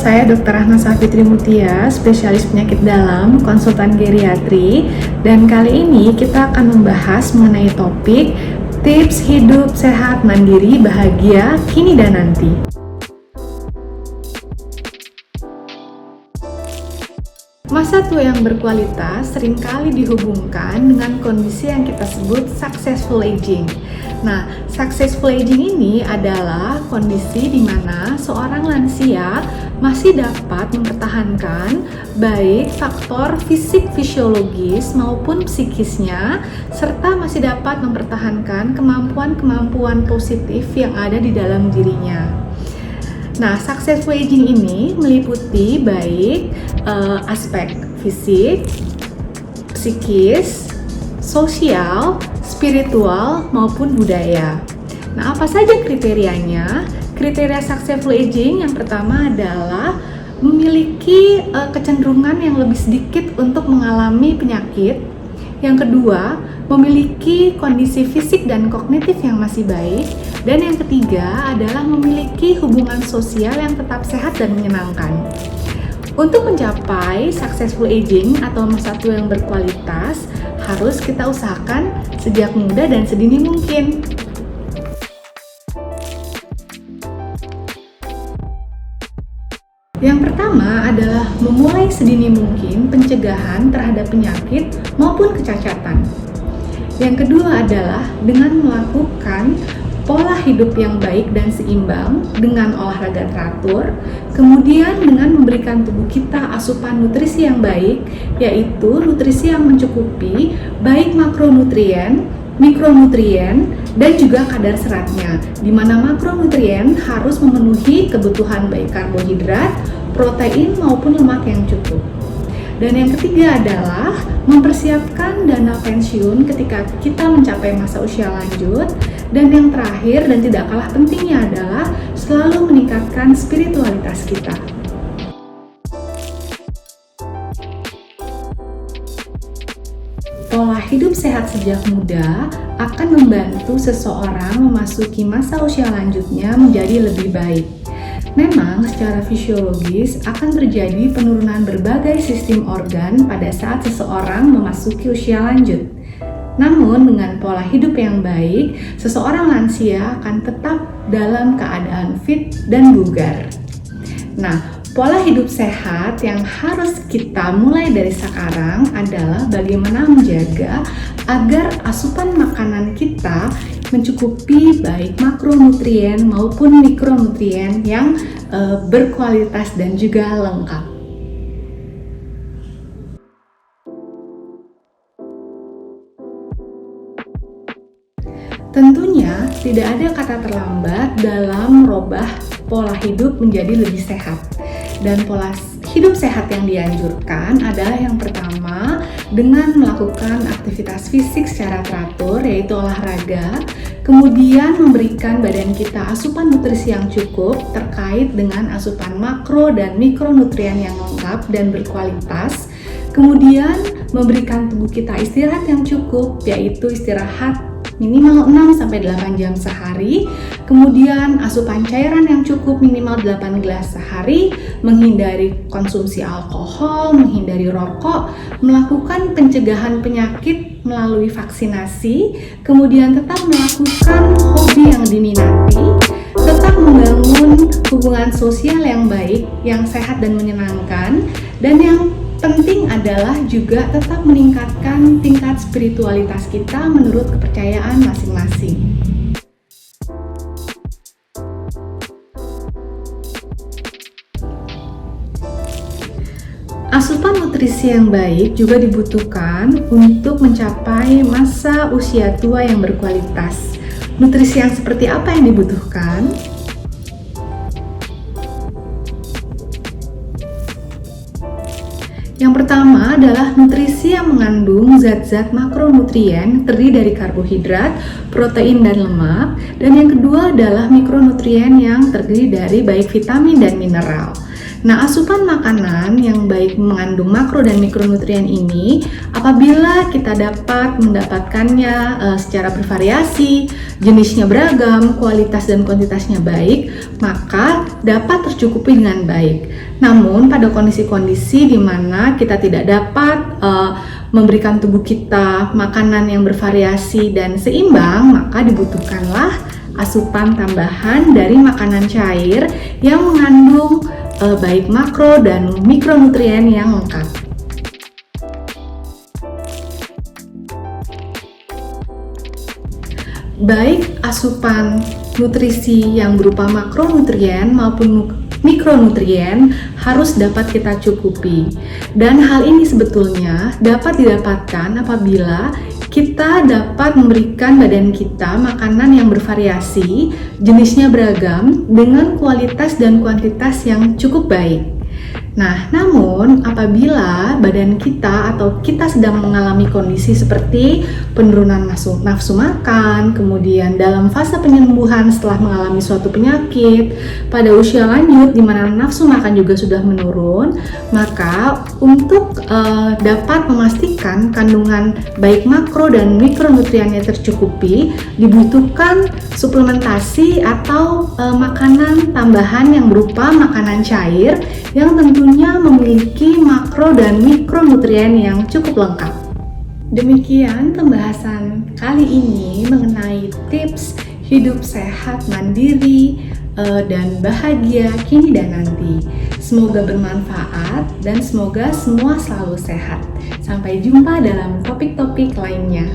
saya Dr. Rahma Safitri Mutia, spesialis penyakit dalam, konsultan geriatri, dan kali ini kita akan membahas mengenai topik tips hidup sehat, mandiri, bahagia, kini dan nanti. Masa tua yang berkualitas seringkali dihubungkan dengan kondisi yang kita sebut successful aging. Nah, successful aging ini adalah kondisi di mana seorang lansia masih dapat mempertahankan baik faktor fisik fisiologis maupun psikisnya, serta masih dapat mempertahankan kemampuan-kemampuan positif yang ada di dalam dirinya. Nah, successful aging ini meliputi baik aspek fisik, psikis, sosial, spiritual, maupun budaya. Nah, apa saja kriterianya? Kriteria successful aging yang pertama adalah memiliki kecenderungan yang lebih sedikit untuk mengalami penyakit. Yang kedua, memiliki kondisi fisik dan kognitif yang masih baik. Dan yang ketiga adalah memiliki hubungan sosial yang tetap sehat dan menyenangkan. Untuk mencapai successful aging atau masa tua yang berkualitas, harus kita usahakan sejak muda dan sedini mungkin. Yang pertama adalah memulai sedini mungkin pencegahan terhadap penyakit maupun kecacatan. Yang kedua adalah dengan melakukan pola hidup yang baik dan seimbang dengan olahraga teratur, kemudian dengan memberikan tubuh kita asupan nutrisi yang baik, yaitu nutrisi yang mencukupi baik makronutrien, mikronutrien, dan juga kadar seratnya, di mana makronutrien harus memenuhi kebutuhan baik karbohidrat, protein maupun lemak yang cukup. Dan yang ketiga adalah mempersiapkan dana pensiun ketika kita mencapai masa usia lanjut. Dan yang terakhir dan tidak kalah pentingnya adalah selalu meningkatkan spiritualitas kita. Pola hidup sehat sejak muda akan membantu seseorang memasuki masa usia lanjutnya menjadi lebih baik. Memang secara fisiologis akan terjadi penurunan berbagai sistem organ pada saat seseorang memasuki usia lanjut. Namun dengan pola hidup yang baik, seseorang lansia akan tetap dalam keadaan fit dan bugar. Nah, pola hidup sehat yang harus kita mulai dari sekarang adalah bagaimana menjaga agar asupan makanan kita mencukupi baik makronutrien maupun mikronutrien yang berkualitas dan juga lengkap. Tentunya tidak ada kata terlambat dalam merubah pola hidup menjadi lebih sehat. Dan pola hidup sehat yang dianjurkan adalah yang pertama dengan melakukan aktivitas fisik secara teratur, yaitu olahraga, kemudian memberikan badan kita asupan nutrisi yang cukup terkait dengan asupan makro dan mikronutrien yang lengkap dan berkualitas, kemudian memberikan tubuh kita istirahat yang cukup, yaitu istirahat minimal 6-8 jam sehari, kemudian asupan cairan yang cukup minimal 8 gelas sehari, menghindari konsumsi alkohol, menghindari rokok, melakukan pencegahan penyakit melalui vaksinasi, kemudian tetap melakukan hobi yang diminati, tetap membangun hubungan sosial yang baik, yang sehat dan menyenangkan, dan yang penting adalah juga tetap meningkatkan tingkat spiritualitas kita menurut kepercayaan masing-masing. Asupan nutrisi yang baik juga dibutuhkan untuk mencapai masa usia tua yang berkualitas. Nutrisi yang seperti apa yang dibutuhkan? Yang pertama adalah nutrisi yang mengandung zat-zat makronutrien terdiri dari karbohidrat, protein, dan lemak. Dan yang kedua adalah mikronutrien yang terdiri dari baik vitamin dan mineral. Nah, asupan makanan yang baik mengandung makro dan mikronutrien ini, apabila kita dapat mendapatkannya secara bervariasi, jenisnya beragam, kualitas dan kuantitasnya baik, maka dapat tercukupi dengan baik. Namun, pada kondisi-kondisi di mana kita tidak dapat memberikan tubuh kita makanan yang bervariasi dan seimbang, maka dibutuhkanlah asupan tambahan dari makanan cair yang mengandung baik makro dan mikronutrien yang lengkap. Baik asupan nutrisi yang berupa makronutrien maupun mikronutrien harus dapat kita cukupi. Dan hal ini sebetulnya dapat didapatkan apabila kita dapat memberikan badan kita makanan yang bervariasi, jenisnya beragam, dengan kualitas dan kuantitas yang cukup baik. Nah, namun apabila badan kita atau kita sedang mengalami kondisi seperti penurunan nafsu makan, kemudian dalam fase penyembuhan setelah mengalami suatu penyakit, pada usia lanjut di mana nafsu makan juga sudah menurun, maka untuk dapat memastikan kandungan baik makro dan mikronutriennya tercukupi, dibutuhkan suplementasi atau makanan tambahan yang berupa makanan cair yang tentunya memiliki makro dan mikronutrien yang cukup lengkap. Demikian pembahasan kali ini mengenai tips hidup sehat mandiri dan bahagia kini dan nanti. Semoga bermanfaat dan semoga semua selalu sehat. Sampai jumpa dalam topik-topik lainnya.